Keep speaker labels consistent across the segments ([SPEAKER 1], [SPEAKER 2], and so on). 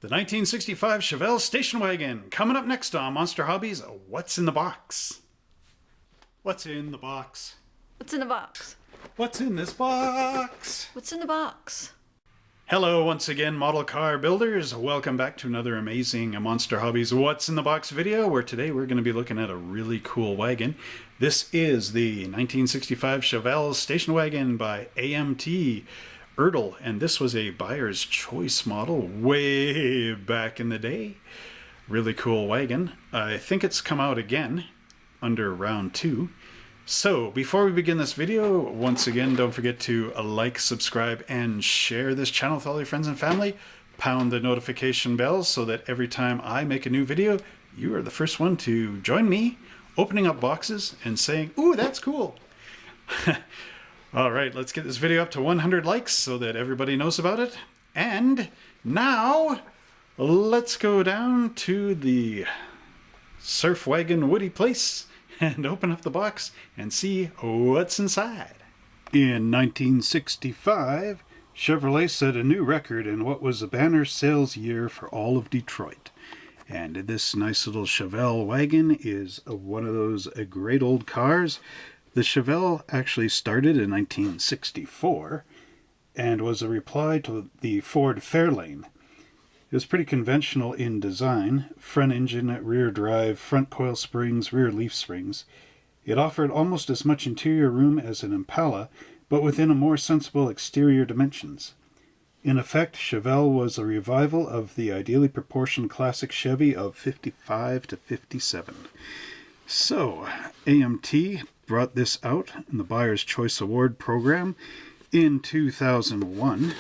[SPEAKER 1] The 1965 Chevelle station wagon. Coming up next on Monster Hobbies, What's in the Box? What's in the box?
[SPEAKER 2] What's in the box?
[SPEAKER 1] What's in this box?
[SPEAKER 2] What's in the box?
[SPEAKER 1] Hello once again, model car builders. Welcome back to another amazing Monster Hobbies What's in the Box video, where today we're going to be looking at a really cool wagon. This is the 1965 Chevelle station wagon by AMT. And this was a buyer's choice model way back in the day. Really cool wagon. I think it's come out again under round 2. So before we begin this video, once again, don't forget to like, subscribe, and share this channel with all your friends and family. Pound the notification bell so that every time I make a new video, you are the first one to join me opening up boxes and saying, "Ooh, that's cool." All right, let's get this video up to 100 likes so that everybody knows about it. And now, let's go down to the Surf Wagon Woody place and open up the box and see what's inside. In 1965, Chevrolet set a new record in what was a banner sales year for all of Detroit. And this nice little Chevelle wagon is one of those great old cars. The Chevelle actually started in 1964 and was a reply to the Ford Fairlane. It was pretty conventional in design: front engine, rear drive, front coil springs, rear leaf springs. It offered almost as much interior room as an Impala, but within a more sensible exterior dimensions. In effect, Chevelle was a revival of the ideally proportioned classic Chevy of 55 to 57. So, AMT brought this out in the Buyer's Choice Award program in 2001.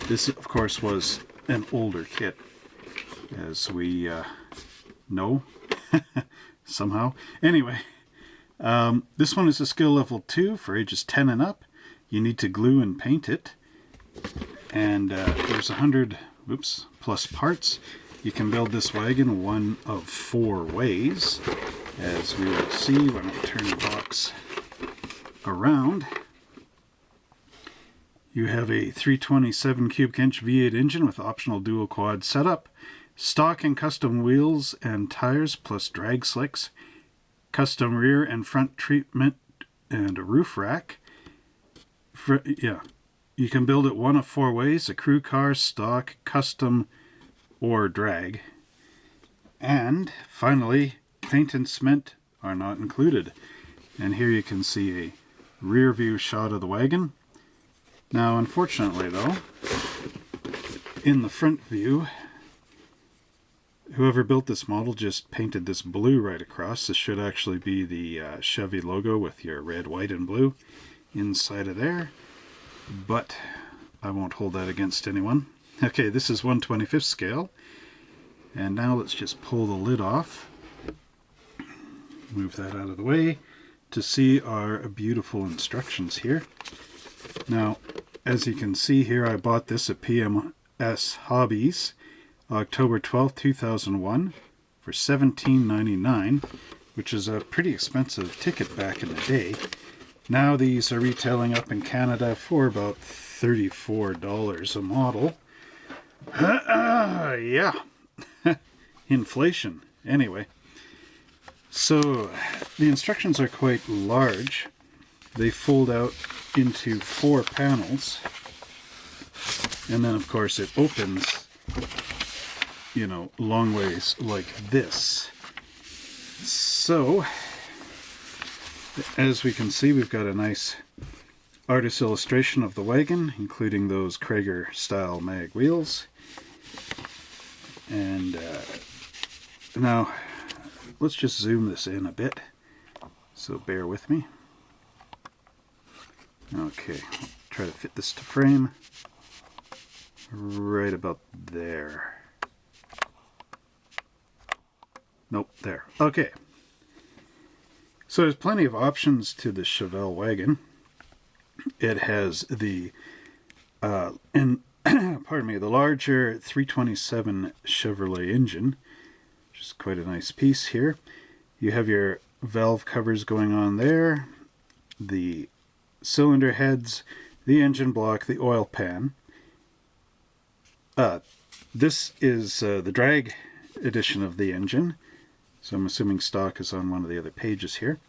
[SPEAKER 1] This, of course, was an older kit, as we know, somehow. Anyway, this one is a skill level 2 for ages 10 and up. You need to glue and paint it. And there's 100 plus parts. You can build this wagon one of 4 ways, as we will see when I turn the box around. You have a 327 cubic inch V8 engine with optional dual quad setup, stock and custom wheels and tires plus drag slicks, custom rear and front treatment, and a roof rack. You can build it one of 4 ways: a crew car, stock, custom, or drag. And finally, paint and cement are not included. And here you can see a rear view shot of the wagon. Now, unfortunately though, in the front view, whoever built this model just painted this blue right across. This should actually be the Chevy logo with your red, white, and blue inside of there. But I won't hold that against anyone. Okay, this is 1/25th scale. And now let's just pull the lid off. Move that out of the way to see our beautiful instructions here. Now, as you can see here, I bought this at PMS Hobbies, October 12th, 2001, for $17.99, which is a pretty expensive ticket back in the day. Now these are retailing up in Canada for about $34 a model. Yeah. Inflation. Anyway. So, the instructions are quite large. They fold out into 4 panels. And then, of course, it opens, long ways like this. So, as we can see, we've got a nice artist illustration of the wagon, including those Krager style mag wheels. And now let's just zoom this in a bit, so bear with me. Okay, try to fit this to frame right about there. Nope, there. Okay. So there's plenty of options to the Chevelle wagon. It has the the larger 327 Chevrolet engine, which is quite a nice piece here. You have your valve covers going on there, the cylinder heads, the engine block, the oil pan. This is the drag edition of the engine, so I'm assuming stock is on one of the other pages here.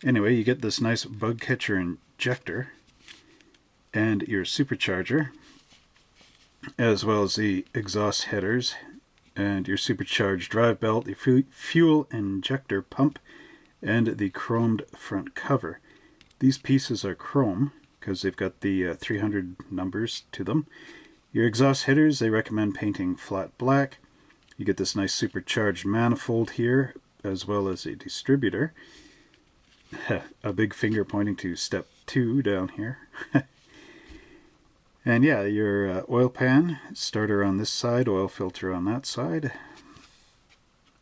[SPEAKER 1] Anyway, you get this nice bug catcher injector and your supercharger, as well as the exhaust headers and your supercharged drive belt, the fuel injector pump, and the chromed front cover. These pieces are chrome because they've got the 300 numbers to them. Your exhaust headers, they recommend painting flat black. You get this nice supercharged manifold here, as well as a distributor. A big finger pointing to step 2 down here. And yeah, your oil pan, starter on this side, oil filter on that side,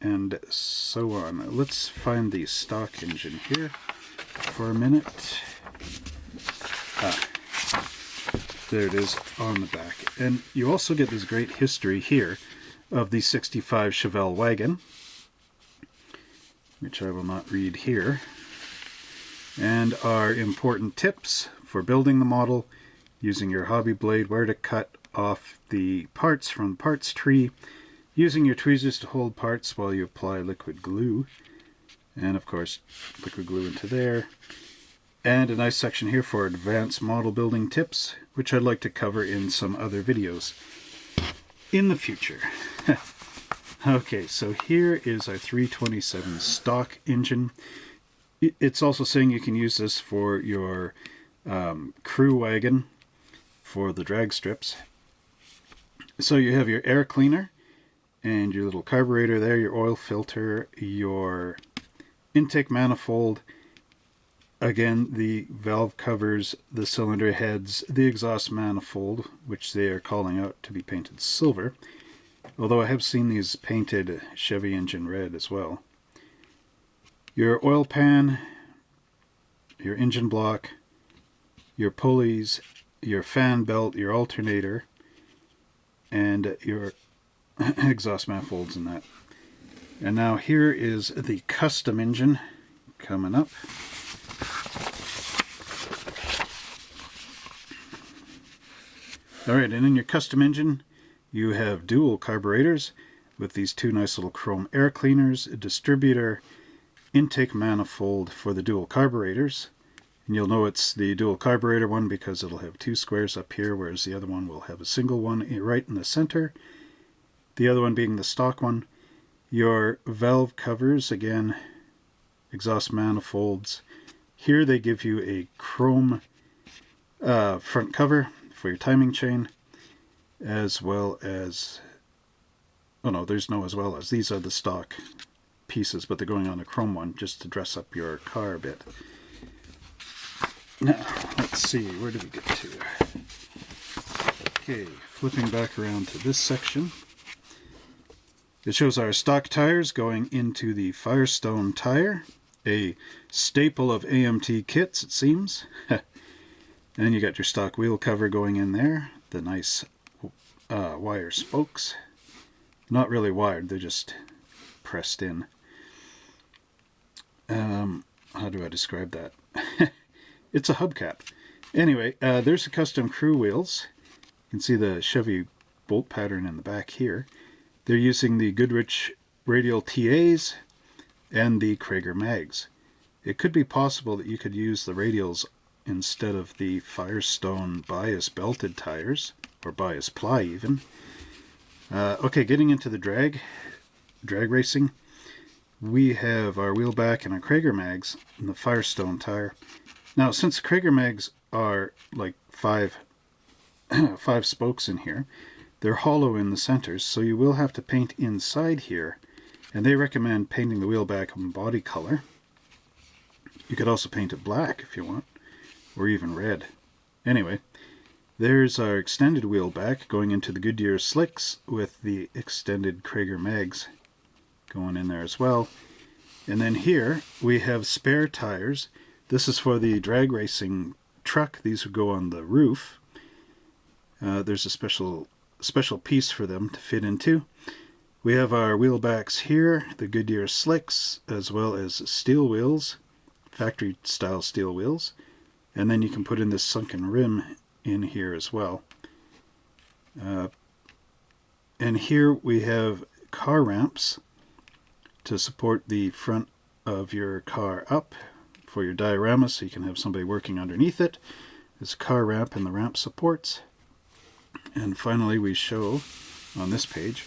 [SPEAKER 1] and so on. Let's find the stock engine here for a minute. There it is on the back. And you also get this great history here of the 65 Chevelle Wagon, which I will not read here, and our important tips for building the model, using your hobby blade, where to cut off the parts from the parts tree, using your tweezers to hold parts while you apply liquid glue, and of course liquid glue into there, and a nice section here for advanced model building tips, which I'd like to cover in some other videos in the future. Okay, so here is our 327 stock engine. It's also saying you can use this for your crew wagon for the drag strips. So you have your air cleaner and your little carburetor there, your oil filter, your intake manifold, again the valve covers, the cylinder heads, the exhaust manifold, which they are calling out to be painted silver, although I have seen these painted Chevy engine red as well. Your oil pan, your engine block, your pulleys, your fan belt, your alternator, and your exhaust manifolds and that. And now here is the custom engine coming up. Alright, and in your custom engine you have dual carburetors with these two nice little chrome air cleaners, a distributor, intake manifold for the dual carburetors. And you'll know it's the dual carburetor one because it'll have two squares up here, whereas the other one will have a single one right in the center. The other one being the stock one. Your valve covers, again, exhaust manifolds. Here they give you a chrome front cover for your timing chain, as well as, oh no, there's no as well as. These are the stock pieces, but they're going on a chrome one just to dress up your car a bit. Now, let's see, where did we get to? Okay, flipping back around to this section. It shows our stock tires going into the Firestone tire, a staple of AMT kits, it seems. And you got your stock wheel cover going in there, the nice wire spokes. Not really wired, they're just pressed in. How do I describe that? It's a hubcap. Anyway, there's the custom crew wheels. You can see the Chevy bolt pattern in the back here. They're using the Goodyear radial TAs and the Krager mags. It could be possible that you could use the radials instead of the Firestone bias belted tires, or bias ply even. Okay, getting into the drag racing, we have our wheel back and our Krager mags in the Firestone tire. Now, since Krager mags are like five spokes in here, they're hollow in the centers, so you will have to paint inside here, and they recommend painting the wheel back in body color. You could also paint it black if you want, or even red. Anyway, there's our extended wheel back going into the Goodyear slicks with the extended Krager mags going in there as well. And then here we have spare tires. This is for the drag racing truck. These would go on the roof. There's a special piece for them to fit into. We have our wheel backs here, the Goodyear slicks, as well as steel wheels, factory style steel wheels. And then you can put in this sunken rim in here as well. And here we have car ramps to support the front of your car up for your diorama, so you can have somebody working underneath it. This car ramp and the ramp supports. And finally we show on this page,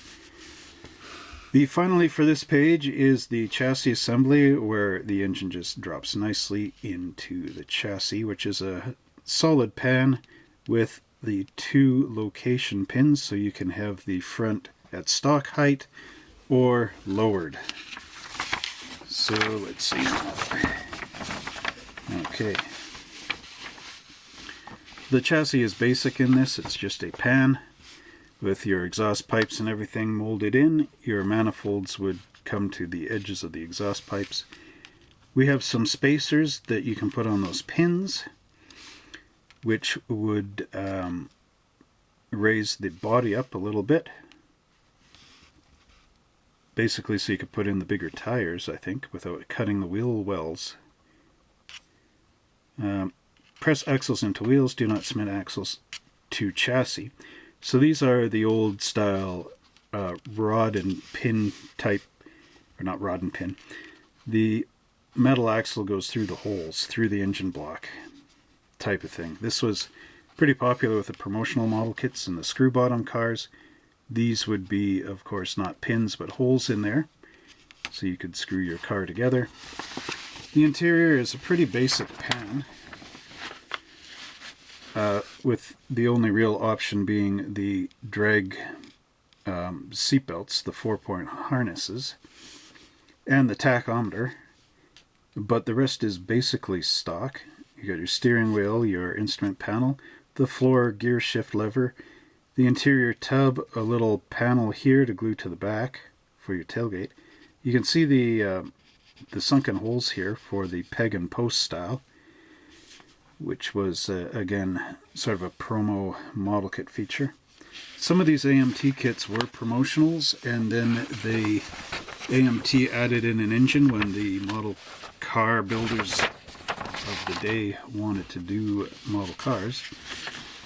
[SPEAKER 1] finally for this page is the chassis assembly, where the engine just drops nicely into the chassis, which is a solid pan with the 2 location pins, so you can have the front at stock height or lowered. So let's see. Okay. The chassis is basic in this. It's just a pan with your exhaust pipes and everything molded in. Your manifolds would come to the edges of the exhaust pipes. We have some spacers that you can put on those pins, which would raise the body up a little bit. Basically so you could put in the bigger tires, I think, without cutting the wheel wells. Press axles into wheels, do not cement axles to chassis. So these are the old style rod and pin type, or not rod and pin. The metal axle goes through the holes, through the engine block type of thing. This was pretty popular with the promotional model kits and the screw bottom cars. These would be, of course, not pins but holes in there, so you could screw your car together. The interior is a pretty basic pan, with the only real option being the drag seat belts, the 4-point harnesses, and the tachometer, but the rest is basically stock. You got your steering wheel, your instrument panel, the floor gear shift lever, the interior tub, a little panel here to glue to the back for your tailgate. You can see the sunken holes here for the peg and post style, which was again sort of a promo model kit feature. Some of these AMT kits were promotionals, and then the AMT added in an engine when the model car builders of the day wanted to do model cars.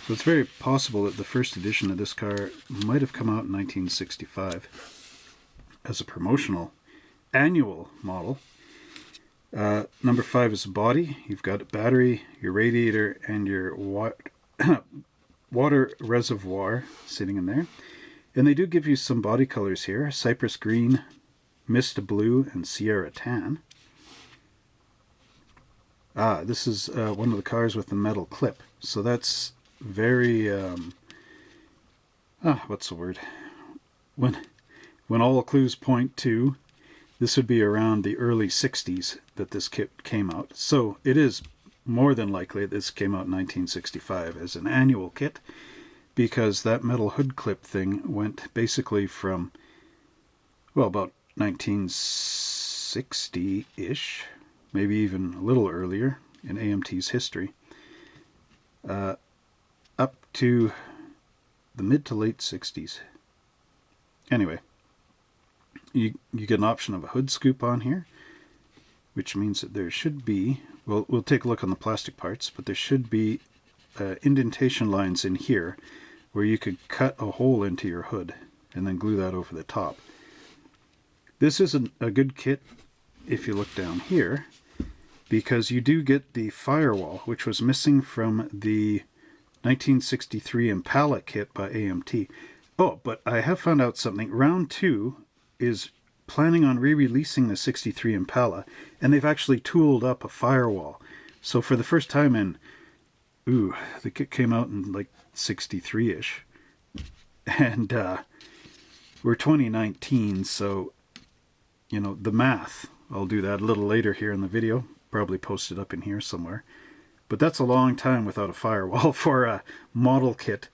[SPEAKER 1] So it's very possible that the first edition of this car might have come out in 1965 as a promotional annual model. Number 5 is the body. You've got a battery, your radiator, and your water reservoir sitting in there. And they do give you some body colors here: Cypress Green, Mist Blue, and Sierra Tan. This is one of the cars with the metal clip. So that's very, what's the word? When all clues point to, this would be around the early 60s that this kit came out. So it is more than likely this came out in 1965 as an annual kit, because that metal hood clip thing went basically from, well, about 1960-ish, maybe even a little earlier in AMT's history, up to the mid to late 60s. Anyway, you get an option of a hood scoop on here, which means that there should be, well, we'll take a look on the plastic parts, but there should be indentation lines in here where you could cut a hole into your hood and then glue that over the top. This isn't a good kit if you look down here, because you do get the Firewall, which was missing from the 1963 Impala kit by AMT. Oh, but I have found out something. Round 2 is planning on re-releasing the 63 Impala, and they've actually tooled up a Firewall. So for the first time in, the kit came out in like 63-ish, and we're 2019, so, you know, the math, I'll do that a little later here in the video, probably post it up in here somewhere. But that's a long time without a Firewall for a model kit.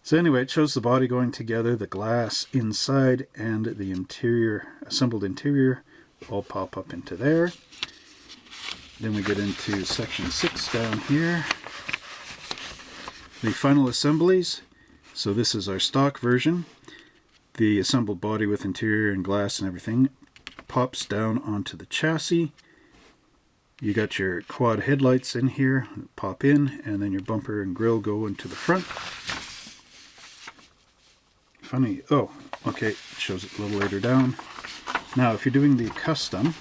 [SPEAKER 1] So anyway, it shows the body going together, the glass inside, and the interior, assembled interior, all pop up into there. Then we get into section 6 down here. The final assemblies. So this is our stock version. The assembled body with interior and glass and everything pops down onto the chassis. You got your quad headlights in here, pop in, and then your bumper and grille go into the front. Funny, Okay, it shows it a little later down. Now, if you're doing the custom,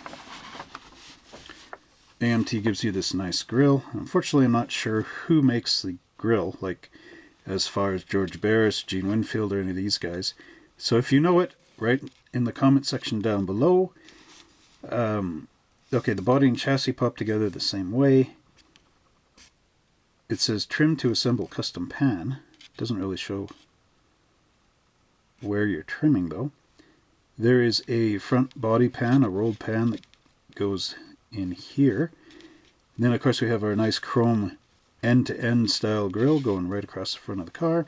[SPEAKER 1] AMT gives you this nice grille. Unfortunately, I'm not sure who makes the grille, like as far as George Barris, Gene Winfield, or any of these guys. So if you know it, write in the comment section down below. Okay, the body and chassis pop together the same way. It says trim to assemble custom pan. Doesn't really show where you're trimming though. There is a front body pan, a rolled pan that goes in here. And then of course we have our nice chrome end-to-end style grille going right across the front of the car.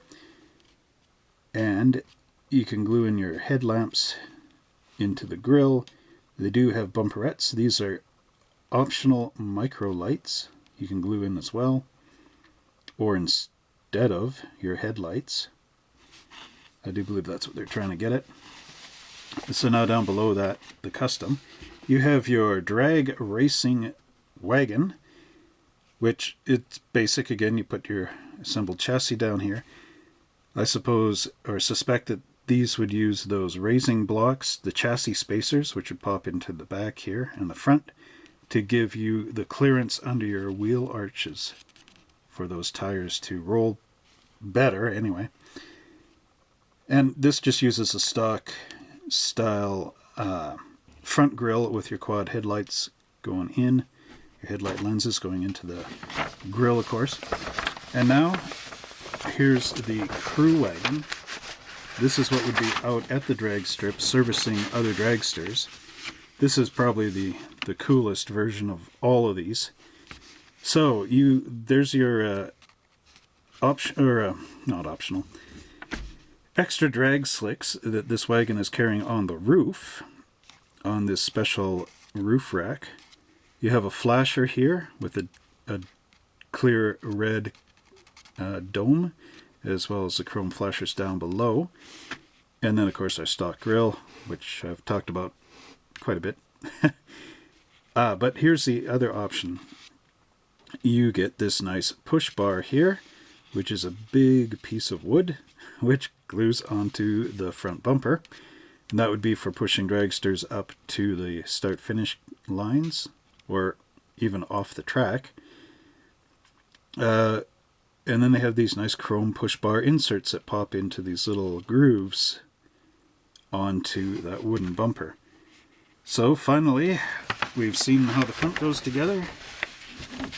[SPEAKER 1] And you can glue in your headlamps into the grille. They do have bumperettes. These are optional micro lights you can glue in as well, or instead of your headlights. I do believe that's what they're trying to get at. So now down below that, the custom, you have your drag racing wagon, which it's basic. Again, you put your assembled chassis down here. I suppose or suspect that these would use those raising blocks, the chassis spacers, which would pop into the back here and the front to give you the clearance under your wheel arches for those tires to roll better anyway. And this just uses a stock style front grille with your quad headlights going in, your headlight lenses going into the grille, of course. And now here's the crew wagon. This is what would be out at the drag strip servicing other dragsters. This is probably the coolest version of all of these. So there's your not optional, extra drag slicks that this wagon is carrying on the roof, on this special roof rack. You have a flasher here with a clear red dome, as well as the chrome flashers down below. And then of course our stock grille, which I've talked about quite a bit. But here's the other option. You get this nice push bar here, which is a big piece of wood, which glues onto the front bumper. And that would be for pushing dragsters up to the start-finish lines, or even off the track. And then they have these nice chrome push bar inserts that pop into these little grooves onto that wooden bumper. So finally, we've seen how the front goes together,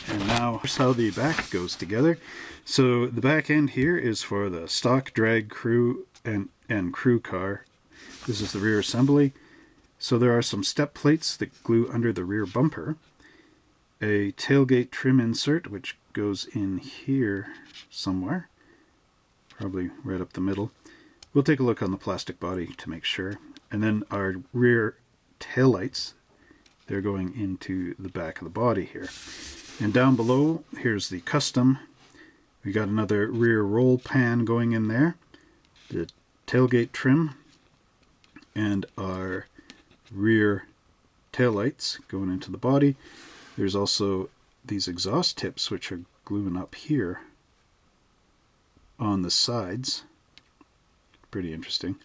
[SPEAKER 1] and now here's how the back goes together. So the back end here is for the stock drag crew and crew car. This is the rear assembly. So there are some step plates that glue under the rear bumper, a tailgate trim insert which goes in here somewhere, probably right up the middle. We'll take a look on the plastic body to make sure. And then our rear taillights, they're going into the back of the body here. And down below, here's the custom. We got another rear roll pan going in there, the tailgate trim, and our rear taillights going into the body. There's also these exhaust tips which are gluing up here on the sides. Pretty interesting.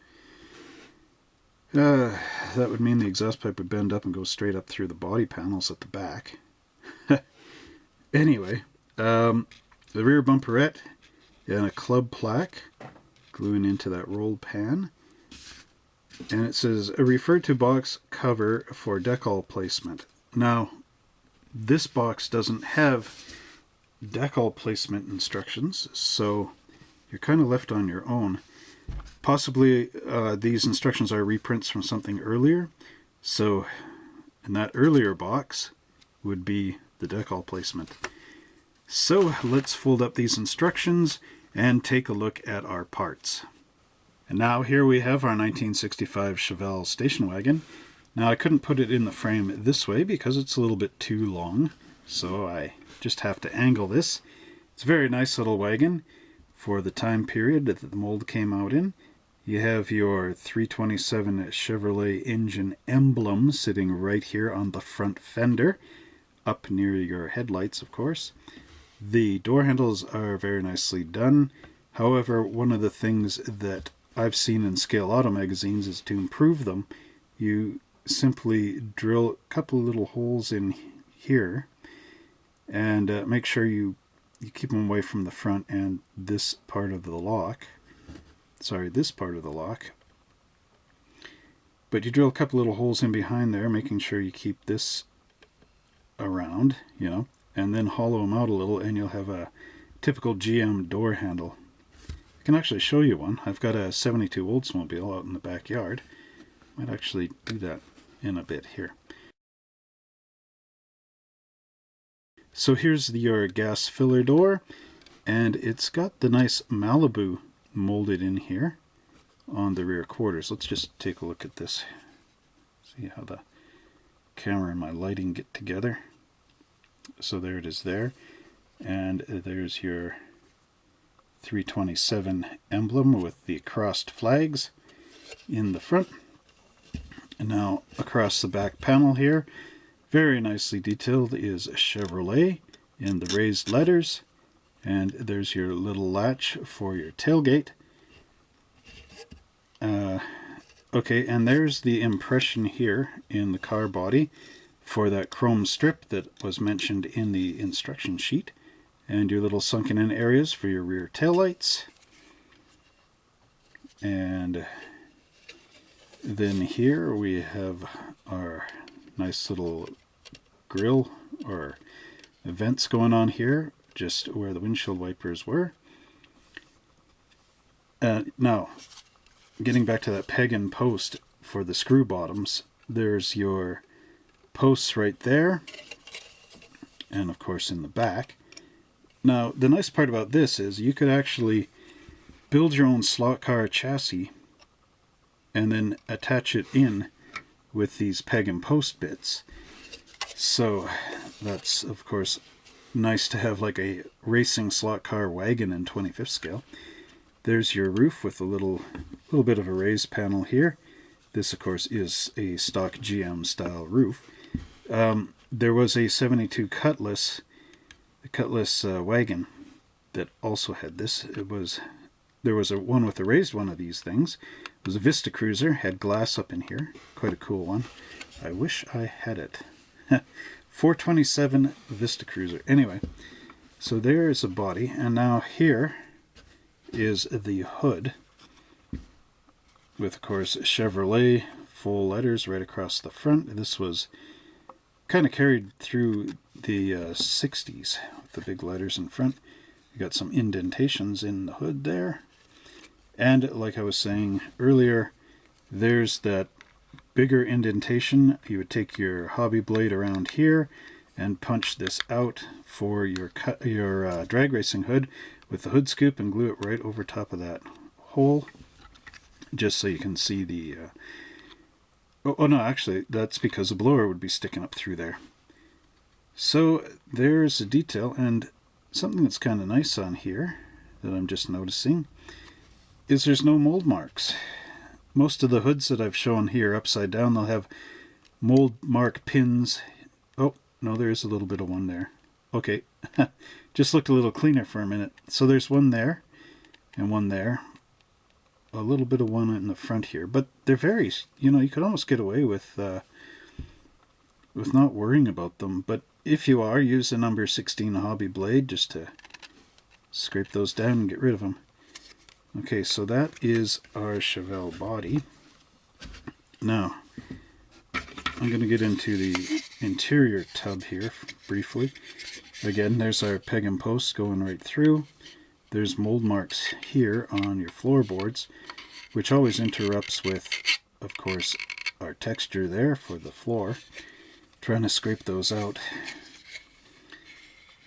[SPEAKER 1] That would mean the exhaust pipe would bend up and go straight up through the body panels at the back. Anyway, the rear bumperette and a club plaque gluing into that rolled pan. And it says, refer to box cover for decal placement. Now, this box doesn't have decal placement instructions, so you're kind of left on your own. Possibly these instructions are reprints from something earlier, so in that earlier box would be the decal placement. So let's fold up these instructions and take a look at our parts. And now here we have our 1965 Chevelle station wagon. Now I couldn't put it in the frame this way because it's a little bit too long, so I just have to angle this. It's a very nice little wagon for the time period that the mold came out in. You have your 327 Chevrolet engine emblem sitting right here on the front fender, up near your headlights, of course. The door handles are very nicely done. However, one of the things that I've seen in Scale Auto magazines is to improve them, you simply drill a couple of little holes in here and make sure you keep them away from the front and this part of the lock. Sorry, this part of the lock. But you drill a couple little holes in behind there, making sure you keep this around, you know, and then hollow them out a little and you'll have a typical GM door handle. I can actually show you one. I've got a 72 Oldsmobile out in the backyard. Might actually do that in a bit here. So here's your gas filler door, and it's got the nice Malibu molded in here on the rear quarters. Let's just take a look at this. See how the camera and my lighting get together. So there it is there. And there's your 327 emblem with the crossed flags in the front. And now across the back panel here, very nicely detailed, is Chevrolet in the raised letters. And there's your little latch for your tailgate. Okay, and there's the impression here in the car body for that chrome strip that was mentioned in the instruction sheet. And your little sunken in areas for your rear taillights. And then here we have our nice little grille or vents going on here, just where the windshield wipers were. Now, getting back to that peg and post for the screw bottoms, there's your posts right there, and of course in the back. Now, the nice part about this is you could actually build your own slot car chassis and then attach it in with these peg and post bits. So that's, of course, nice to have like a racing slot car wagon in 25th scale. There's your roof with a little bit of a raised panel here. This, of course, is a stock GM style roof. There was a 72 Cutlass wagon that also had this. There was one with a raised one of these things. It was a Vista Cruiser, had glass up in here. Quite a cool one. I wish I had it. 427 Vista Cruiser. Anyway, so there is a body, and now here is the hood with, of course, Chevrolet full letters right across the front. This was kind of carried through the 60s with the big letters in front. You got some indentations in the hood there. And like I was saying earlier, there's that bigger indentation. You would take your hobby blade around here and punch this out for your drag racing hood with the hood scoop and glue it right over top of that hole, just so you can see the oh no, actually that's because the blower would be sticking up through there. So there's a detail, and something that's kind of nice on here that I'm just noticing is there's no mold marks. Most of the hoods that I've shown here upside down, they'll have mold mark pins. Oh, no, there is a little bit of one there. Okay, just looked a little cleaner for a minute. So there's one there and one there. A little bit of one in the front here, but they're very, you could almost get away with not worrying about them. But if you are, use a number 16 hobby blade just to scrape those down and get rid of them. Okay, so that is our Chevelle body. Now, I'm going to get into the interior tub here briefly. Again, there's our peg and post going right through. There's mold marks here on your floorboards, which always interrupts with, of course, our texture there for the floor. Trying to scrape those out.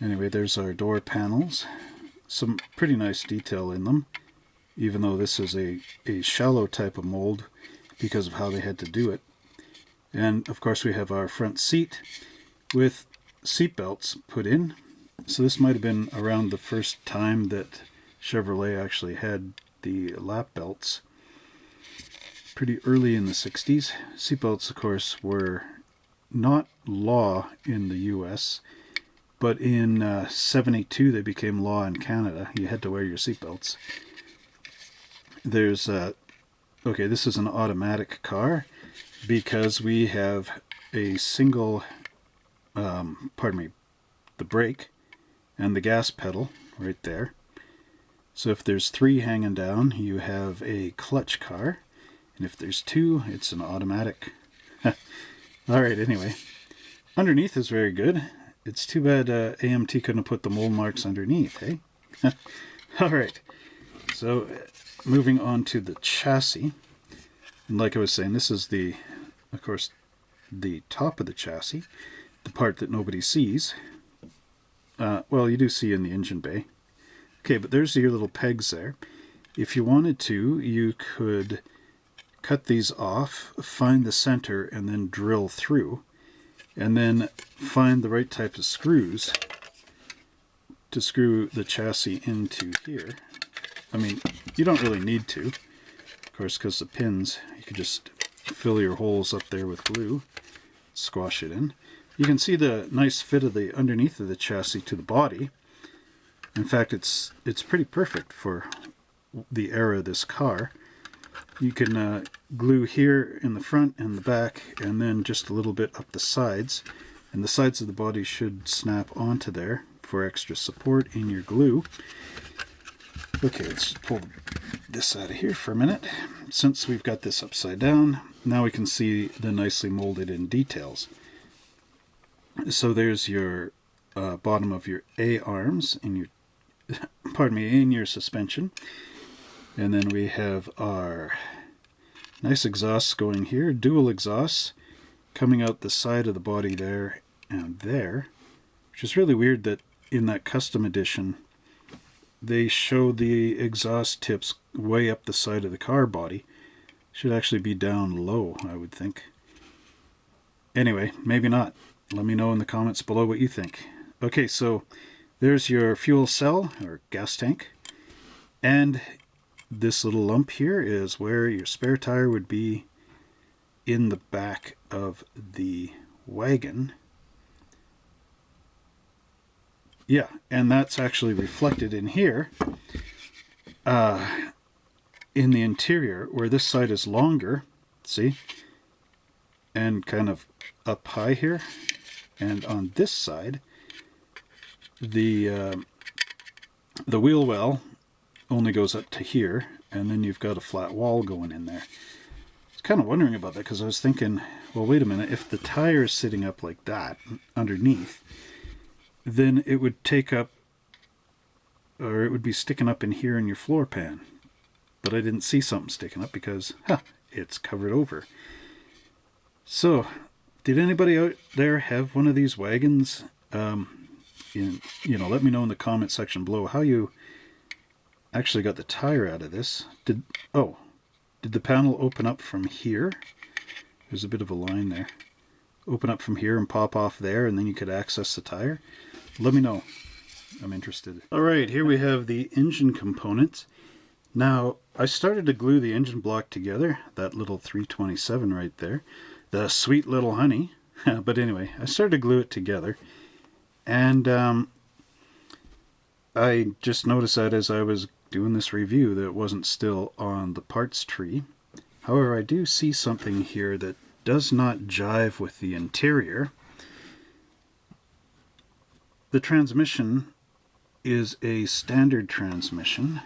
[SPEAKER 1] Anyway, there's our door panels. Some pretty nice detail in them, even though this is a shallow type of mold because of how they had to do it. And of course we have our front seat with seat belts put in. So this might have been around the first time that Chevrolet actually had the lap belts. Pretty early in the 60s. Seat belts, of course, were not law in the US, but in 72 they became law in Canada. You had to wear your seat belts. there's okay, this is an automatic car because we have a single, pardon me, the brake and the gas pedal right there. So if there's 3 hanging down, you have a clutch car, and if there's 2, it's an automatic. Alright, anyway, underneath is very good. It's too bad AMT couldn't put the mold marks underneath, eh? Alright, so moving on to the chassis. And like I was saying, this is the, of course, the top of the chassis, the part that nobody sees. Well, you do see in the engine bay. Okay, but there's your little pegs there. If you wanted to, you could cut these off, find the center, and then drill through. And then find the right type of screws to screw the chassis into here. I mean, you don't really need to, of course, because the pins, you could just fill your holes up there with glue, squash it in. You can see the nice fit of the underneath of the chassis to the body. In fact, it's pretty perfect for the era of this car. You can glue here in the front and the back, and then just a little bit up the sides. And the sides of the body should snap onto there for extra support in your glue. Okay, let's pull this out of here for a minute. Since we've got this upside down, now we can see the nicely molded in details. So there's your bottom of your A-arms in your, pardon me, in your suspension. And then we have our nice exhausts going here, dual exhausts coming out the side of the body there and there, which is really weird that in that custom edition they show the exhaust tips way up the side of the car body. Should actually be down low, I would think. Anyway, maybe not. Let me know in the comments below what you think. Okay, so there's your fuel cell or gas tank, and this little lump here is where your spare tire would be in the back of the wagon. Yeah, and that's actually reflected in here in the interior, where this side is longer, see, and kind of up high here, and on this side the wheel well only goes up to here, and then you've got a flat wall going in there. I was kind of wondering about that because I was thinking, well, wait a minute, if the tire is sitting up like that underneath, then it would take up, or it would be sticking up in here in your floor pan. But I didn't see something sticking up because, it's covered over. So, did anybody out there have one of these wagons? Let me know in the comment section below how you actually got the tire out of this. Did the panel open up from here? There's a bit of a line there. Open up from here and pop off there, and then you could access the tire? Let me know. I'm interested. Alright, here we have the engine components. Now, I started to glue the engine block together, that little 327 right there. The sweet little honey. But anyway, I started to glue it together. And I just noticed that as I was doing this review that it wasn't still on the parts tree. However, I do see something here that does not jive with the interior. The transmission is a standard transmission.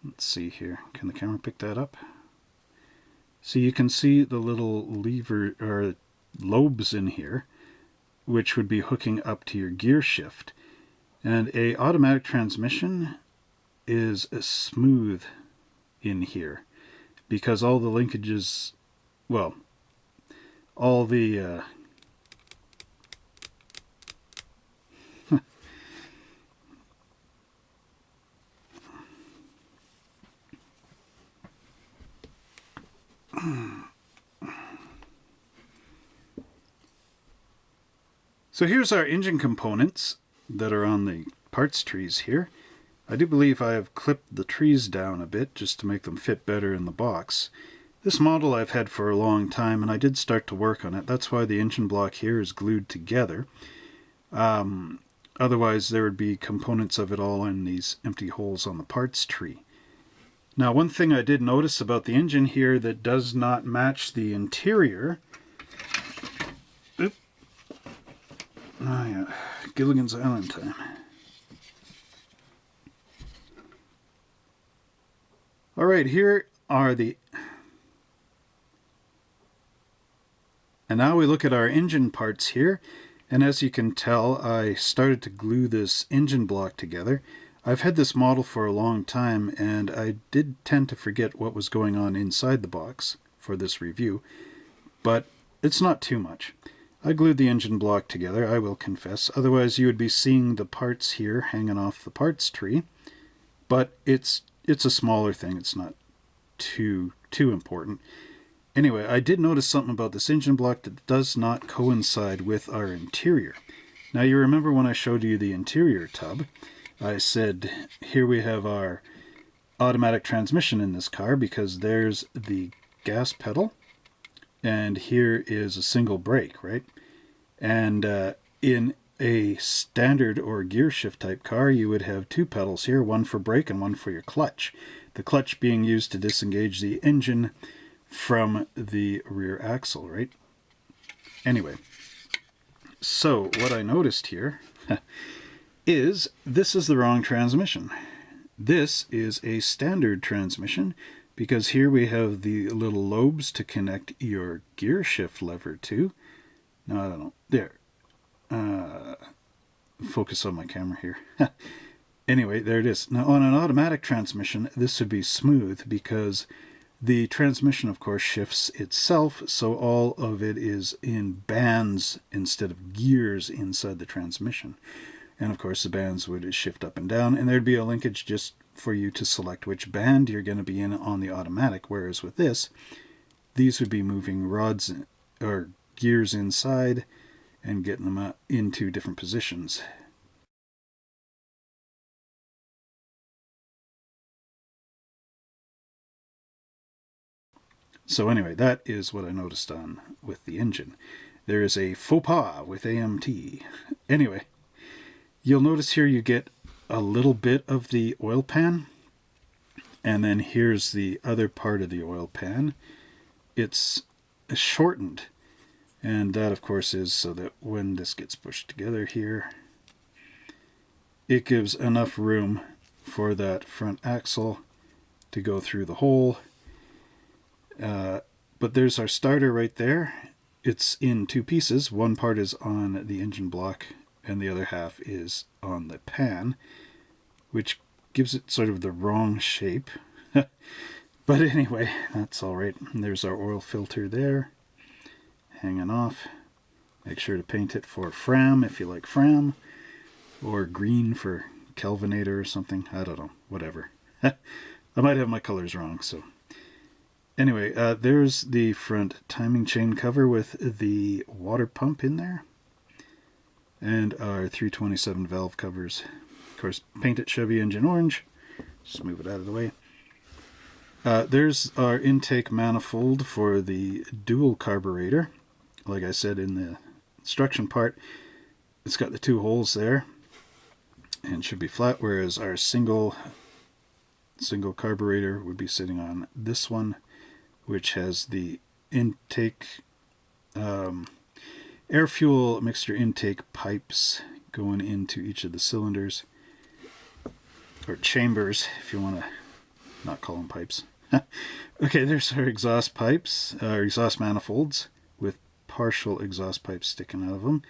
[SPEAKER 1] Let's see here. Can the camera pick that up? So you can see the little lever or lobes in here, which would be hooking up to your gear shift. And a automatic transmission is smooth in here because all the linkages, well, all the So here's our engine components that are on the parts trees here. I do believe I have clipped the trees down a bit just to make them fit better in the box. This model I've had for a long time, and I did start to work on it. That's why the engine block here is glued together. Otherwise there would be components of it all in these empty holes on the parts tree. Now, one thing I did notice about the engine here that does not match the interior. Oop. Oh yeah, Gilligan's Island time. All right, here are the... And now we look at our engine parts here. And as you can tell, I started to glue this engine block together. I've had this model for a long time, and I did tend to forget what was going on inside the box for this review, but it's not too much. I glued the engine block together, I will confess, otherwise you would be seeing the parts here hanging off the parts tree, but it's a smaller thing, it's not too important. Anyway, I did notice something about this engine block that does not coincide with our interior. Now you remember when I showed you the interior tub, I said here we have our automatic transmission in this car because there's the gas pedal and here is a single brake, right? And in a standard or gear shift type car you would have two pedals here, one for brake and one for your clutch. The clutch being used to disengage the engine from the rear axle, right? Anyway, so what I noticed here is this is the wrong transmission. This is a standard transmission because here we have the little lobes to connect your gear shift lever to. No, I don't know. There. Focus on my camera here. Anyway, there it is. Now on an automatic transmission, this would be smooth because the transmission, of course, shifts itself, so all of it is in bands instead of gears inside the transmission. And of course the bands would shift up and down, and there'd be a linkage just for you to select which band you're going to be in on the automatic, whereas with this, these would be moving rods or gears inside and getting them into different positions. So anyway, that is what I noticed on with the engine. There is a faux pas with AMT. Anyway, you'll notice here you get a little bit of the oil pan, and then here's the other part of the oil pan. It's shortened, and that of course is so that when this gets pushed together here, it gives enough room for that front axle to go through the hole. But there's our starter right there. It's in two pieces. One part is on the engine block and the other half is on the pan, which gives it sort of the wrong shape. But anyway, that's all right. And there's our oil filter there, hanging off. Make sure to paint it for Fram if you like Fram, or green for Kelvinator or something. I don't know, whatever. I might have my colors wrong, so... Anyway, there's the front timing chain cover with the water pump in there. And our 327 valve covers. Of course, paint it Chevy engine orange. Just move it out of the way. There's our intake manifold for the dual carburetor. Like I said in the instruction part, it's got the two holes there. And should be flat, whereas our single carburetor would be sitting on this one, which has the intake, air-fuel mixture intake pipes going into each of the cylinders, or chambers, if you want to not call them pipes. Okay, there's our exhaust pipes, our exhaust manifolds, with partial exhaust pipes sticking out of them,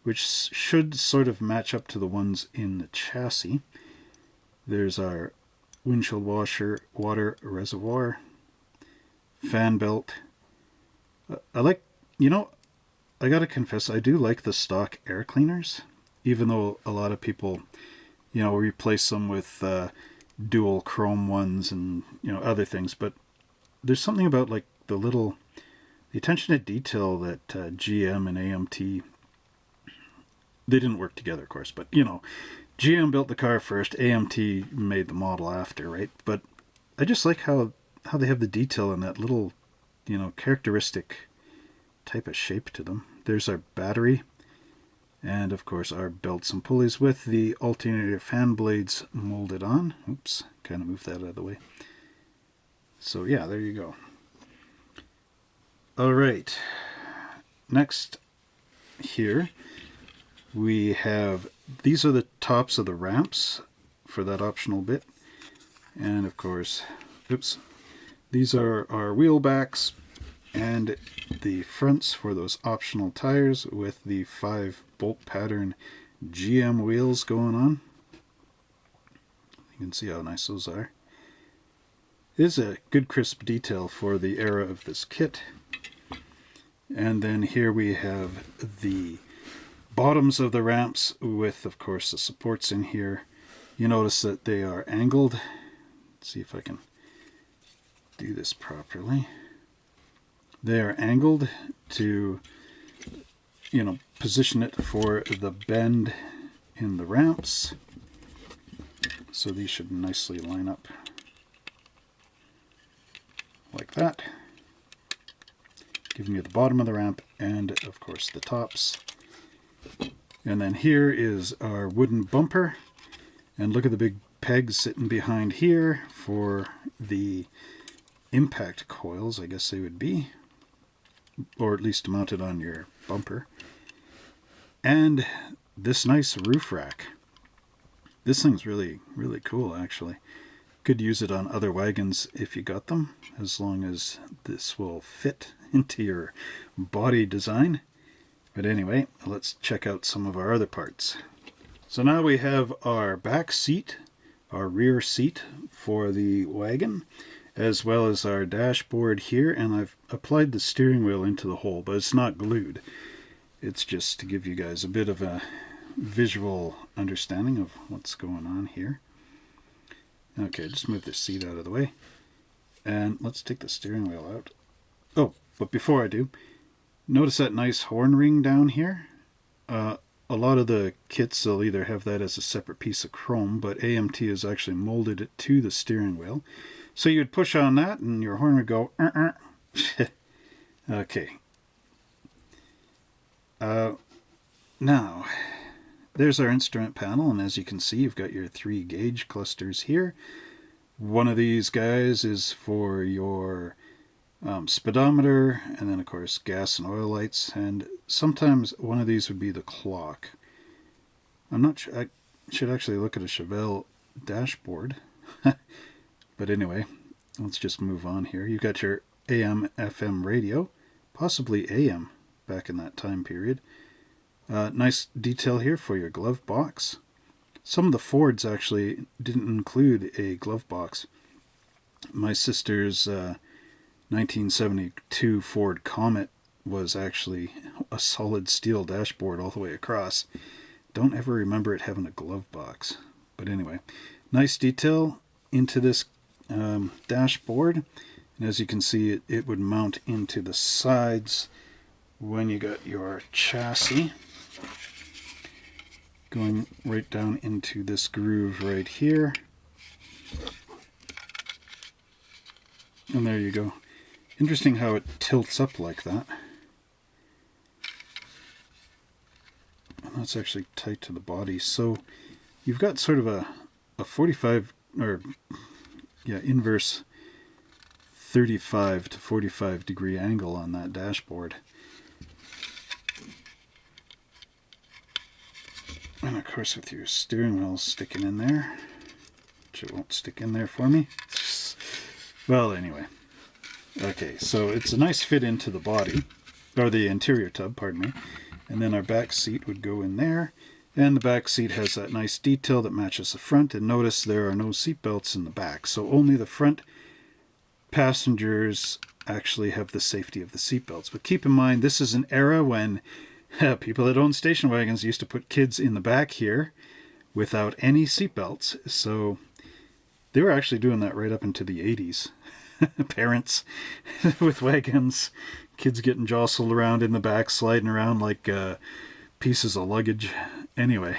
[SPEAKER 1] which should sort of match up to the ones in the chassis. There's our windshield washer water reservoir, fan belt. I like, I gotta confess, I do like the stock air cleaners, even though a lot of people, replace them with dual chrome ones and, other things. But there's something about like the attention to detail that GM and AMT, they didn't work together, of course, but GM built the car first, AMT made the model after, right? But I just like how they have the detail in that little, characteristic type of shape to them. There's our battery, and of course our belts and pulleys with the alternator fan blades molded on. Oops, kind of moved that out of the way. So yeah, there you go. All right. Next here we have, these are the tops of the ramps for that optional bit. And of course, oops, these are our wheel backs and the fronts for those optional tires with the 5-bolt pattern GM wheels going on. You can see how nice those are. It is a good crisp detail for the era of this kit. And then here we have the bottoms of the ramps with, of course, the supports in here. You notice that they are angled. Let's see if I can do this properly. They are angled to, position it for the bend in the ramps. So these should nicely line up like that, giving you the bottom of the ramp and, of course, the tops. And then here is our wooden bumper. And look at the big pegs sitting behind here for the impact coils, I guess they would be, or at least mounted on your bumper. And this nice roof rack. This thing's really, really cool, actually. Could use it on other wagons if you got them, as long as this will fit into your body design. But anyway, let's check out some of our other parts. So now we have our back seat, our rear seat for the wagon, as well as our dashboard here, and I've applied the steering wheel into the hole, but it's not glued. It's just to give you guys a bit of a visual understanding of what's going on here. Okay, just move this seat out of the way. And let's take the steering wheel out. Oh, but before I do, notice that nice horn ring down here? A lot of the kits, they'll either have that as a separate piece of chrome, but AMT has actually molded it to the steering wheel. So you'd push on that and your horn would go, Okay. Now, there's our instrument panel, and as you can see, you've got your 3 gauge clusters here. One of these guys is for your speedometer, and then of course gas and oil lights, and sometimes one of these would be the clock. I'm not sure, I should actually look at a Chevelle dashboard. But anyway, let's just move on here. You've got your AM, FM radio, possibly AM back in that time period. Nice detail here for your glove box. Some of the Fords actually didn't include a glove box. My sister's 1972 Ford Comet was actually a solid steel dashboard all the way across. Don't ever remember it having a glove box. But anyway, nice detail into this dashboard. And as you can see, it would mount into the sides when you got your chassis. Going right down into this groove right here. And there you go. Interesting how it tilts up like that. And that's actually tight to the body. So you've got sort of a 45, or yeah, inverse 35 to 45 degree angle on that dashboard. And of course with your steering wheel sticking in there, which it won't stick in there for me. Well, anyway. Okay, so it's a nice fit into the body, or the interior tub, pardon me. And then our back seat would go in there. And the back seat has that nice detail that matches the front. And notice there are no seat belts in the back. So only the front passengers actually have the safety of the seat belts. But keep in mind, this is an era when people that own station wagons used to put kids in the back here without any seat belts. So they were actually doing that right up into the 80s. Parents with wagons, kids getting jostled around in the back, sliding around like pieces of luggage. Anyway,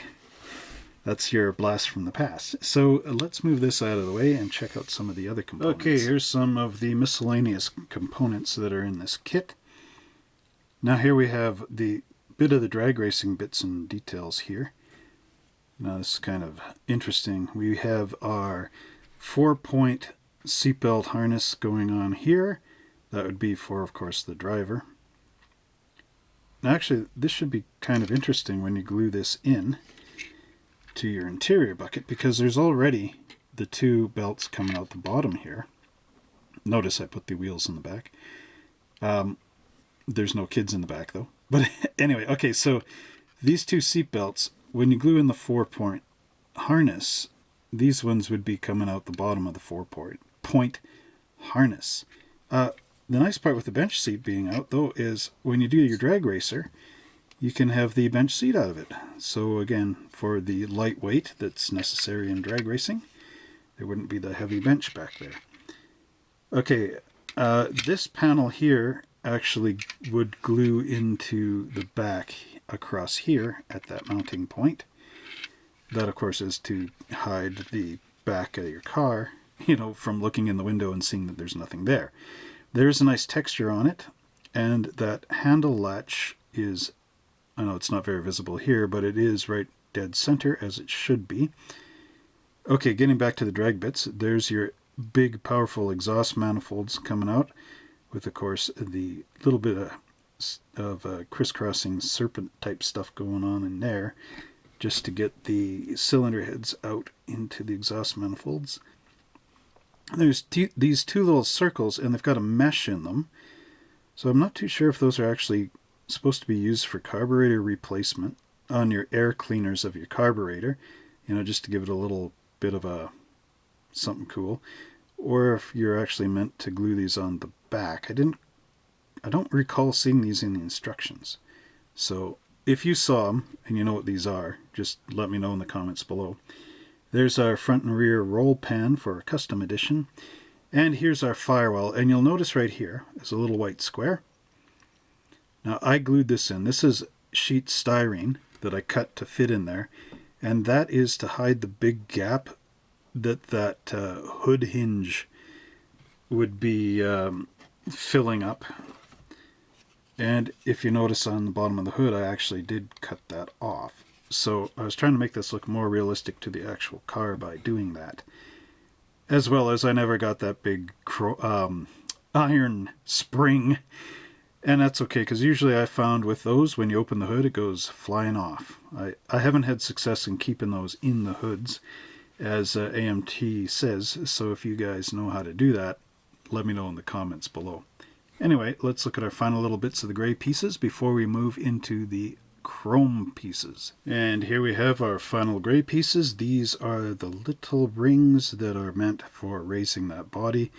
[SPEAKER 1] that's your blast from the past. So let's move this out of the way and check out some of the other components. Okay, here's some of the miscellaneous components that are in this kit. Now here we have the bit of the drag racing bits and details here. Now this is kind of interesting. We have our 4-point seatbelt harness going on here. That would be for, of course, the driver. Actually, this should be kind of interesting when you glue this in to your interior bucket, because there's already the two belts coming out the bottom here. Notice I put the wheels in the back. There's no kids in the back though. But anyway, okay, so these two seat belts, when you glue in the 4-point harness, these ones would be coming out the bottom of the 4-point harness. The nice part with the bench seat being out though is when you do your drag racer, you can have the bench seat out of it. So again, for the lightweight that's necessary in drag racing, there wouldn't be the heavy bench back there. Okay, this panel here actually would glue into the back across here at that mounting point. That, of course, is to hide the back of your car, you know, from looking in the window and seeing that there's nothing there. There's a nice texture on it, and that handle latch is, I know it's not very visible here, but it is right dead center, as it should be. Okay, getting back to the drag bits, there's your big, powerful exhaust manifolds coming out, with, of course, the little bit of crisscrossing serpent type stuff going on in there, just to get the cylinder heads out into the exhaust manifolds. There's these two little circles, and they've got a mesh in them, so I'm not too sure if those are actually supposed to be used for carburetor replacement on your air cleaners of your carburetor, you know, just to give it a little bit of a something cool, or if you're actually meant to glue these on the back. I don't recall seeing these in the instructions, so if you saw them and you know what these are, just let me know in the comments below. There's our front and rear roll pan for a custom edition, and here's our firewall, and you'll notice right here is a little white square. Now I glued this in. This is sheet styrene that I cut to fit in there, and that is to hide the big gap that hood hinge would be filling up. And if you notice on the bottom of the hood, I actually did cut that off. So I was trying to make this look more realistic to the actual car by doing that. As well as I never got that big iron spring. And that's okay, because usually I found with those, when you open the hood, it goes flying off. I haven't had success in keeping those in the hoods, as AMT says. So if you guys know how to do that, let me know in the comments below. Anyway, let's look at our final little bits of the gray pieces before we move into the chrome pieces. And here we have our final gray pieces. These are the little rings that are meant for raising that body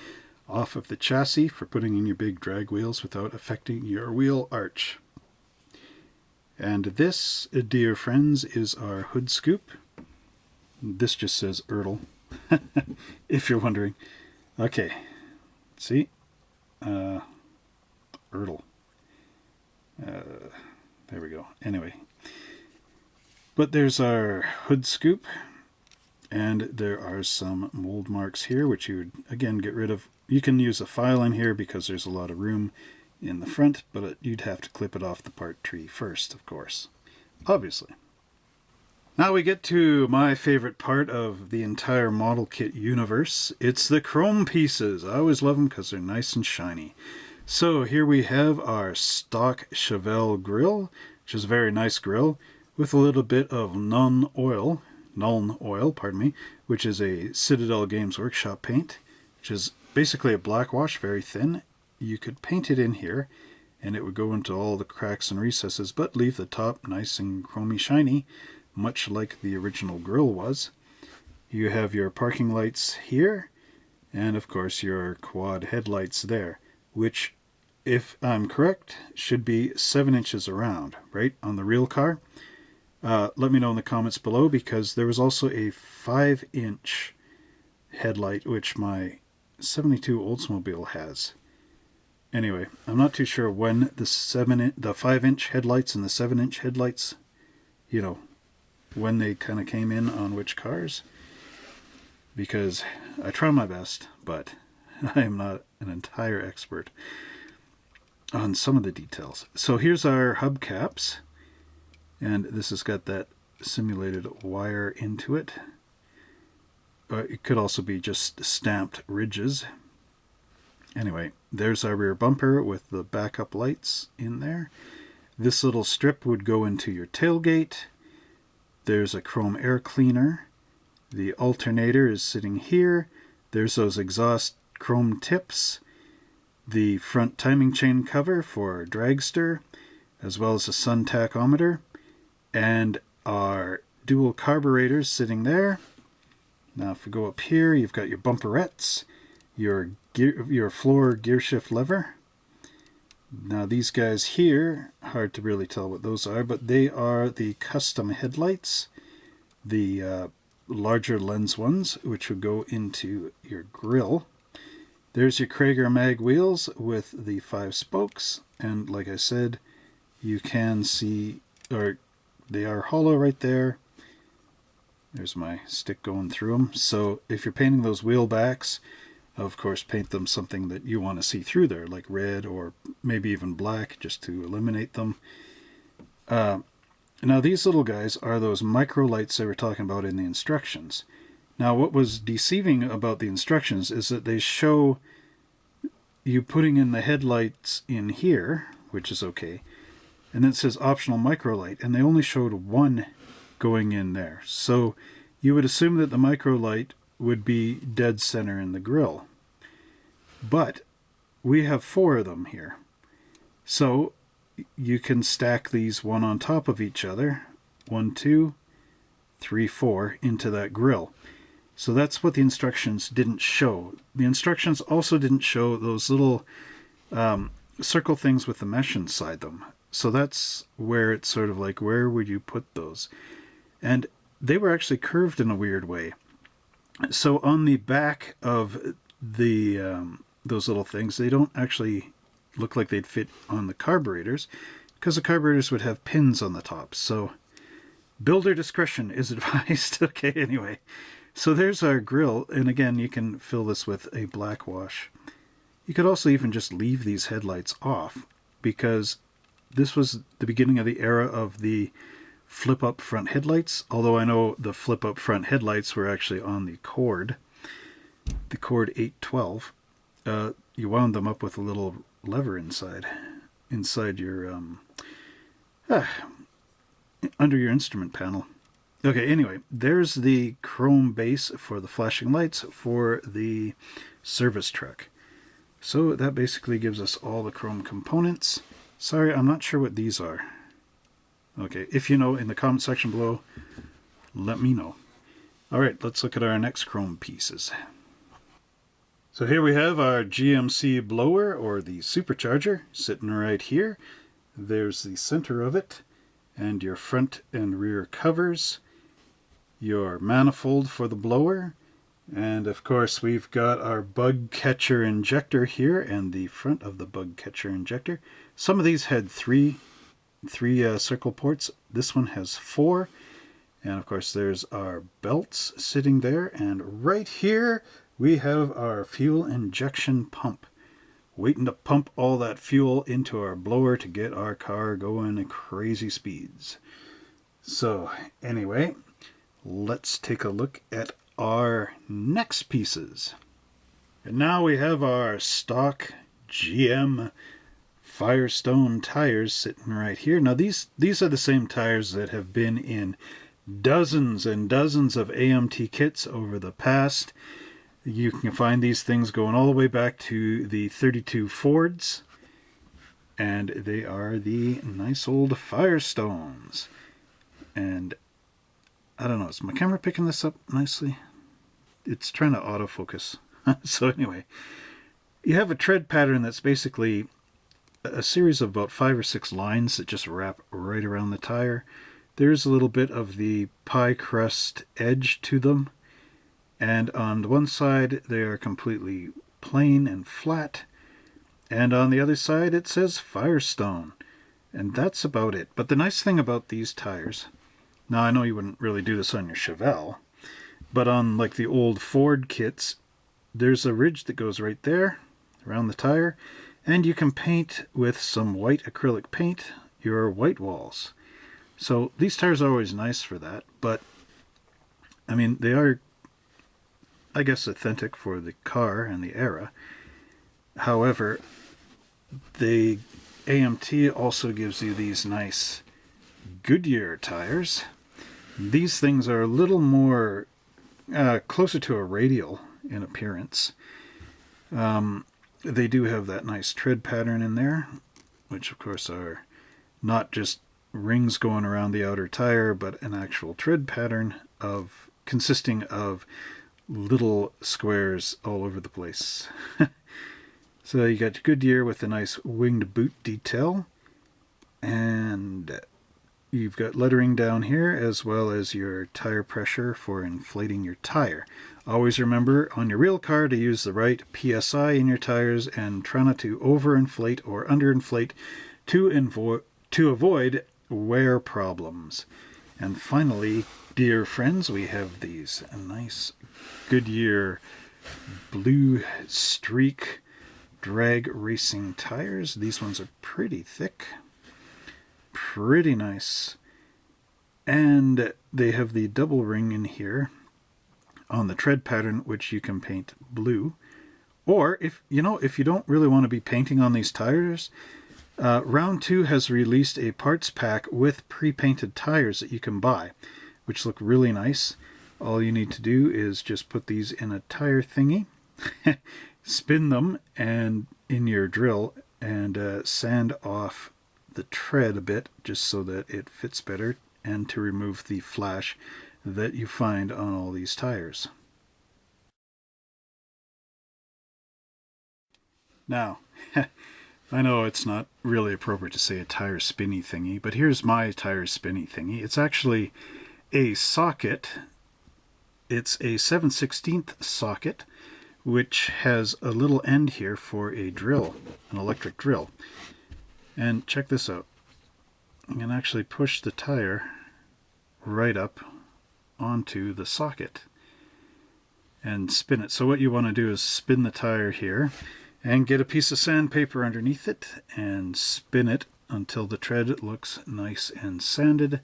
[SPEAKER 1] off of the chassis for putting in your big drag wheels without affecting your wheel arch. And this, dear friends, is our hood scoop. This just says Ertl, if you're wondering. Okay, see? Ertl. There we go. Anyway. But there's our hood scoop. And there are some mold marks here, which you would, again, get rid of. You can use a file in here because there's a lot of room in the front, but you'd have to clip it off the part tree first, of course. Obviously. Now we get to my favorite part of the entire model kit universe. It's the chrome pieces. I always love them because they're nice and shiny. So here we have our stock Chevelle grill, which is a very nice grill, with a little bit of Nuln oil, which is a Citadel Games Workshop paint, which is basically a black wash, very thin. You could paint it in here, and it would go into all the cracks and recesses, but leave the top nice and chromy shiny, much like the original grill was. You have your parking lights here, and of course your quad headlights there, which, if I'm correct, should be 7 inches around, right, on the real car. Let me know in the comments below, because there was also a 5-inch headlight, which my 72 Oldsmobile has. Anyway, I'm not too sure when the 5-inch headlights and the 7-inch headlights, you know, when they kind of came in on which cars, because I try my best, but I am not an entire expert on some of the details. So here's our hubcaps, and this has got that simulated wire into it. it could also be just stamped ridges. Anyway, there's our rear bumper with the backup lights in there. This little strip would go into your tailgate. There's a chrome air cleaner. The alternator is sitting here. There's those exhaust chrome tips. The front timing chain cover for dragster, as well as a sun tachometer. And our dual carburetors sitting there. Now if we go up here, you've got your bumperettes, your floor gear shift lever. Now these guys here, hard to really tell what those are, but they are the custom headlights, the larger lens ones, which would go into your grille. There's your Krager mag wheels with the 5 spokes, and like I said, you can see, or they are hollow right there. There's my stick going through them. So if you're painting those wheel backs, of course, paint them something that you want to see through there, like red or maybe even black, just to eliminate them. Now these little guys are those micro lights they were talking about in the instructions. Now what was deceiving about the instructions is that they show you putting in the headlights in here, which is okay, and then it says optional micro light, and they only showed one going in there. So you would assume that the micro light would be dead center in the grille. But we have 4 of them here. So you can stack these one on top of each other. 1, 2, 3, 4 into that grille. So that's what the instructions didn't show. The instructions also didn't show those little circle things with the mesh inside them. So that's where it's sort of like, where would you put those? And they were actually curved in a weird way. So on the back of the those little things, they don't actually look like they'd fit on the carburetors, because the carburetors would have pins on the top. So builder discretion is advised. Okay, anyway. So there's our grille, and again, you can fill this with a black wash. You could also even just leave these headlights off, because this was the beginning of the era of the flip-up front headlights, although I know the flip-up front headlights were actually on the cord 812. You wound them up with a little lever inside your under your instrument panel. Okay, anyway, there's the chrome base for the flashing lights for the service truck. So that basically gives us all the chrome components. Sorry, I'm not sure what these are. Okay, if you know, in the comment section below, let me know. Alright, let's look at our next chrome pieces. So here we have our GMC Blower, or the supercharger, sitting right here. There's the center of it, and your front and rear covers, your manifold for the blower, and of course we've got our bug catcher injector here, and the front of the bug catcher injector. Some of these had three circle ports. This one has 4, and of course there's our belts sitting there, and right here we have our fuel injection pump, waiting to pump all that fuel into our blower to get our car going at crazy speeds. So anyway, let's take a look at our next pieces. And now we have our stock GM Firestone tires sitting right here. Now these are the same tires that have been in dozens and dozens of AMT kits over the past. You can find these things going all the way back to the 32 Fords, and they are the nice old Firestones. And I don't know, is my camera picking this up nicely? It's trying to autofocus. So anyway, you have a tread pattern that's basically a series of about 5 or 6 lines that just wrap right around the tire. There's a little bit of the pie crust edge to them, and on one side they are completely plain and flat, and on the other side it says Firestone, and that's about it. But the nice thing about these tires, now I know you wouldn't really do this on your Chevelle, but on like the old Ford kits, there's a ridge that goes right there around the tire, and you can paint with some white acrylic paint your white walls. So these tires are always nice for that, but I mean, they are I guess, authentic for the car and the era. However, the AMT also gives you these nice Goodyear tires. These things are a little more closer to a radial in appearance. They do have that nice tread pattern in there, which of course are not just rings going around the outer tire, but an actual tread pattern consisting of little squares all over the place. So you got Goodyear with a nice winged boot detail, and you've got lettering down here as well as your tire pressure for inflating your tire. Always remember on your real car to use the right PSI in your tires and try not to overinflate or underinflate to avoid wear problems. And finally, dear friends, we have these nice Goodyear blue streak drag racing tires. These ones are pretty thick, pretty nice, and they have the double ring in here on the tread pattern, which you can paint blue. Or if you don't really want to be painting on these tires, Round 2 has released a parts pack with pre-painted tires that you can buy, which look really nice. All you need to do is just put these in a tire thingy, spin them and in your drill, and sand off the tread a bit just so that it fits better, and to remove the flash that you find on all these tires. Now, I know it's not really appropriate to say a tire spinny thingy, but here's my tire spinny thingy. It's actually a socket. It's a 7/16 socket, which has a little end here for a drill, an electric drill. And check this out. You can actually push the tire right up onto the socket and spin it. So what you want to do is spin the tire here and get a piece of sandpaper underneath it and spin it until the tread looks nice and sanded.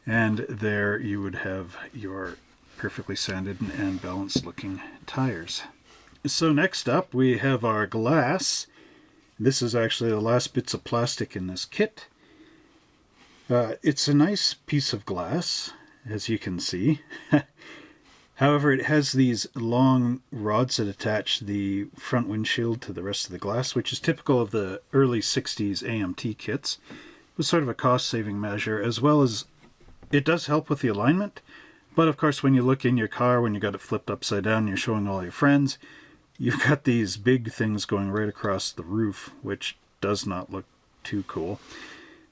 [SPEAKER 1] And there you would have your perfectly sanded and balanced looking tires. So next up we have our glass. This is actually the last bits of plastic in this kit. It's a nice piece of glass, as you can see. However, it has these long rods that attach the front windshield to the rest of the glass, which is typical of the early 60s AMT kits. It was sort of a cost-saving measure, as well as it does help with the alignment. But of course, when you look in your car, when you got it flipped upside down and you're showing all your friends, you've got these big things going right across the roof, which does not look too cool.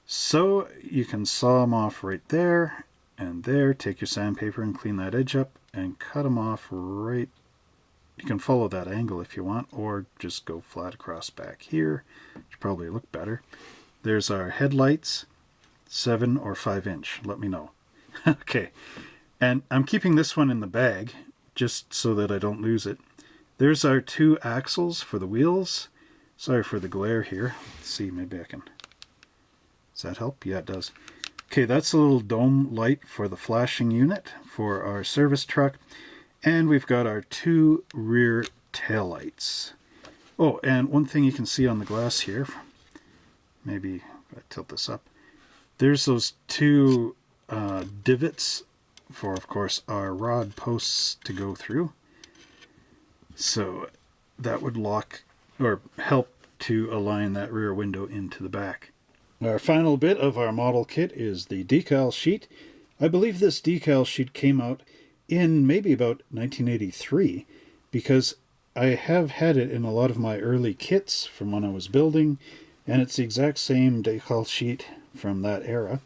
[SPEAKER 1] So you can saw them off right there and there. Take your sandpaper and clean that edge up and cut them off right. You can follow that angle if you want, or just go flat across back here, which probably look better. There's our headlights, 7 or 5 inch. Let me know. Okay, and I'm keeping this one in the bag just so that I don't lose it. There's our 2 axles for the wheels. Sorry for the glare here. Let's see, maybe I can. Does that help? Yeah, it does. Okay, that's a little dome light for the flashing unit for our service truck. And we've got our 2 rear taillights. Oh, and one thing you can see on the glass here, maybe if I tilt this up, there's those 2 divots for, of course, our rod posts to go through. So that would lock or help to align that rear window into the back. Our final bit of our model kit is the decal sheet. I believe this decal sheet came out in maybe about 1983, because I have had it in a lot of my early kits from when I was building, and it's the exact same decal sheet from that era.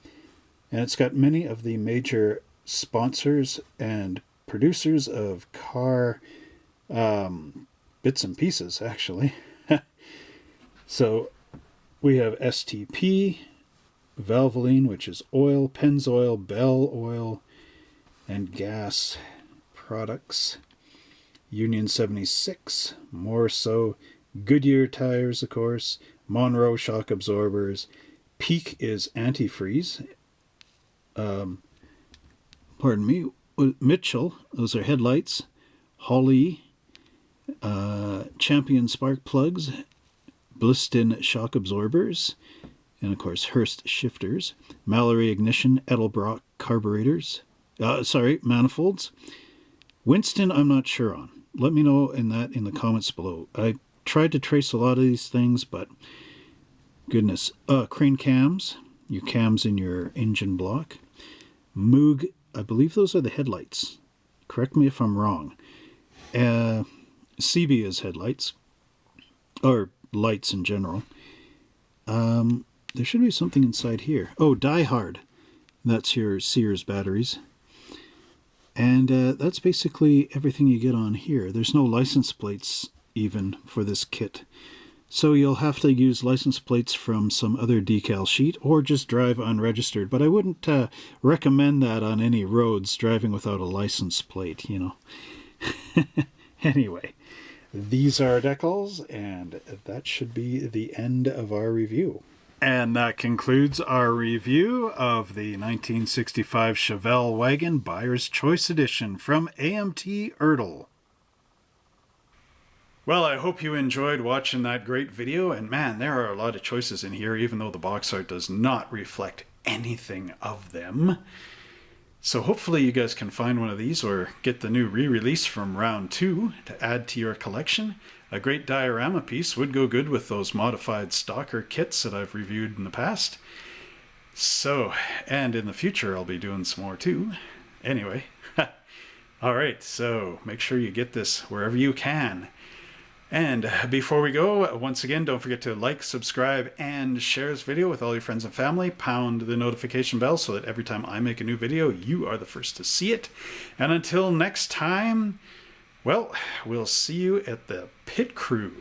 [SPEAKER 1] And it's got many of the major sponsors and producers of car bits and pieces, actually. So we have STP, Valvoline, which is oil, Pennzoil, Bell Oil, and gas products. Union 76, more so. Goodyear Tires, of course. Monroe shock absorbers. Peak is antifreeze. Pardon me. Mitchell, those are headlights.
[SPEAKER 3] Holly Champion spark plugs, Bliston shock absorbers, and of course Hurst shifters, Mallory ignition, Edelbrock carburetors, manifolds. Winston, I'm not sure on. Let me know in the comments below. I tried to trace a lot of these things, but goodness. Crane cams, your cams in your engine block. Moog, I believe those are the headlights. Correct me if I'm wrong. Cebia's headlights, or lights in general. There should be something inside here. Oh, Die Hard. That's your Sears batteries. And that's basically everything you get on here. There's no license plates even for this kit. So you'll have to use license plates from some other Decal Sheet or just drive unregistered. But I wouldn't recommend that on any roads, driving without a license plate, you know. Anyway, these are decals, and that should be the end of our review. And that concludes our review of the 1965 Chevelle Wagon Buyer's Choice Edition from AMT Ertl.
[SPEAKER 1] Well, I hope you enjoyed watching that great video, and man, there are a lot of choices in here, even though the box art does not reflect anything of them. So hopefully you guys can find one of these or get the new re-release from round 2 to add to your collection. A great diorama piece would go good with those modified stalker kits that I've reviewed in the past. So, and in the future I'll be doing some more too. Anyway, alright, so make sure you get this wherever you can. And before we go, once again, don't forget to like, subscribe, and share this video with all your friends and family. Pound the notification bell so that every time I make a new video, you are the first to see it. And until next time, well, we'll see you at the pit crew.